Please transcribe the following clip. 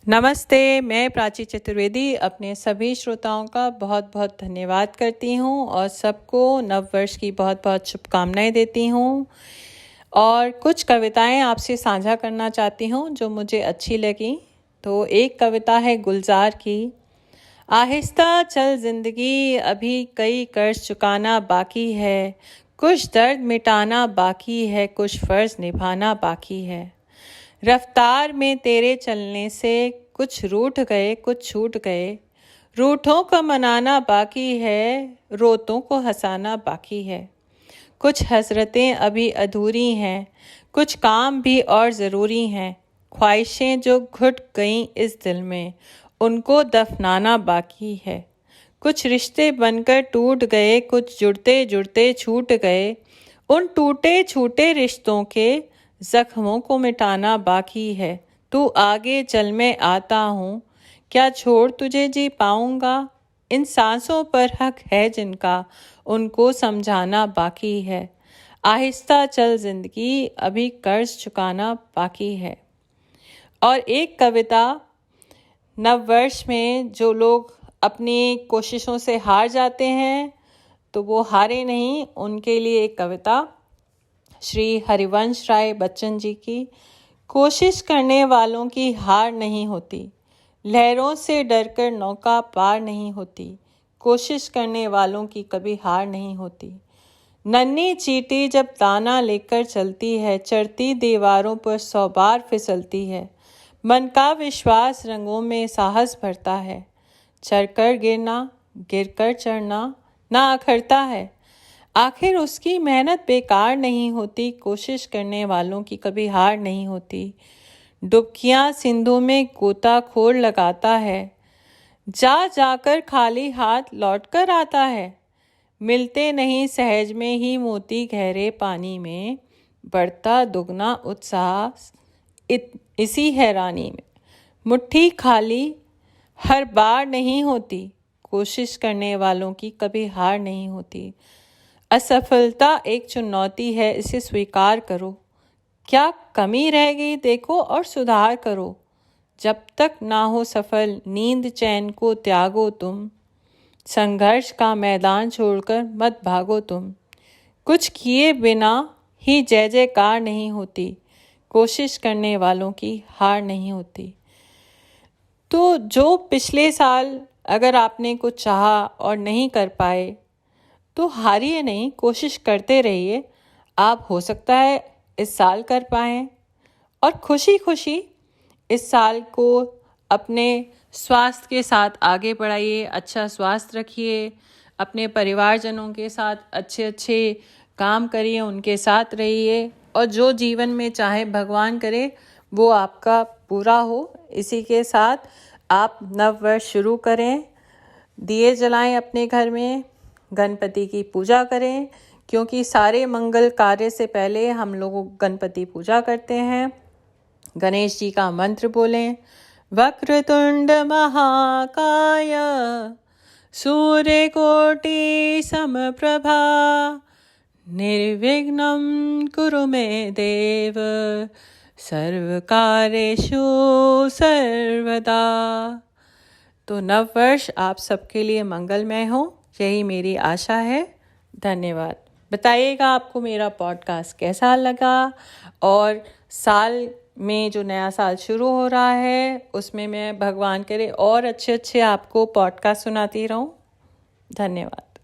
नमस्ते, मैं प्राची चतुर्वेदी अपने सभी श्रोताओं का बहुत बहुत धन्यवाद करती हूँ और सबको नववर्ष की बहुत बहुत शुभकामनाएं देती हूँ। और कुछ कविताएं आपसे साझा करना चाहती हूँ जो मुझे अच्छी लगी। तो एक कविता है गुलजार की। आहिस्ता चल जिंदगी, अभी कई कर्ज चुकाना बाकी है, कुछ दर्द मिटाना बाकी है, कुछ फर्ज निभाना बाकी है। रफ्तार में तेरे चलने से कुछ रूठ गए कुछ छूट गए, रूठों को मनाना बाकी है, रोतों को हंसाना बाकी है। कुछ हसरतें अभी अधूरी हैं, कुछ काम भी और ज़रूरी हैं, ख्वाहिशें जो घुट गईं इस दिल में, उनको दफनाना बाकी है। कुछ रिश्ते बनकर टूट गए, कुछ जुड़ते जुड़ते छूट गए, उन टूटे छूटे रिश्तों के जख्मों को मिटाना बाकी है। तू आगे चल, मैं आता हूँ, क्या छोड़ तुझे जी पाऊँगा। इन सांसों पर हक है जिनका, उनको समझाना बाकी है। आहिस्ता चल जिंदगी, अभी कर्ज चुकाना बाकी है। और एक कविता, नववर्ष में जो लोग अपनी कोशिशों से हार जाते हैं तो वो हारे नहीं, उनके लिए एक कविता श्री हरिवंश राय बच्चन जी की। कोशिश करने वालों की हार नहीं होती, लहरों से डरकर नौका पार नहीं होती, कोशिश करने वालों की कभी हार नहीं होती। नन्ही चींटी जब दाना लेकर चलती है, चढ़ती दीवारों पर 100 बार फिसलती है, मन का विश्वास रंगों में साहस भरता है, चढ़कर गिरना गिरकर चढ़ना ना अखरता है। आखिर उसकी मेहनत बेकार नहीं होती, कोशिश करने वालों की कभी हार नहीं होती। डुबकियां सिंधु में गोताखोर लगाता है, जा जाकर खाली हाथ लौटकर आता है। मिलते नहीं सहज में ही मोती गहरे पानी में, बढ़ता दुगना उत्साह इसी हैरानी में। मुट्ठी खाली हर बार नहीं होती, कोशिश करने वालों की कभी हार नहीं होती। असफलता एक चुनौती है, इसे स्वीकार करो। क्या कमी रह गई देखो और सुधार करो। जब तक ना हो सफल नींद चैन को त्यागो तुम, संघर्ष का मैदान छोड़कर मत भागो तुम। कुछ किए बिना ही जय जयकार नहीं होती, कोशिश करने वालों की हार नहीं होती। तो जो पिछले साल अगर आपने कुछ चाहा और नहीं कर पाए तो हारिए नहीं, कोशिश करते रहिए। आप हो सकता है इस साल कर पाएँ और खुशी खुशी इस साल को अपने स्वास्थ्य के साथ आगे बढ़ाइए। अच्छा स्वास्थ्य रखिए, अपने परिवारजनों के साथ अच्छे अच्छे काम करिए, उनके साथ रहिए और जो जीवन में चाहे भगवान करे वो आपका पूरा हो। इसी के साथ आप नववर्ष शुरू करें, दिए जलाएं अपने घर में, गणपति की पूजा करें, क्योंकि सारे मंगल कार्य से पहले हम लोग गणपति पूजा करते हैं। गणेश जी का मंत्र बोलें, वक्रतुंड महाकाय सूर्यकोटि समप्रभा, निर्विघ्नं कुरु मे देव, सर्वकार्येषु सर्वदा। तो नववर्ष आप सबके लिए मंगलमय हो, यही मेरी आशा है। धन्यवाद। बताइएगा आपको मेरा पॉडकास्ट कैसा लगा और साल में जो नया साल शुरू हो रहा है उसमें मैं भगवान करे और अच्छे अच्छे आपको पॉडकास्ट सुनाती रहूं। धन्यवाद।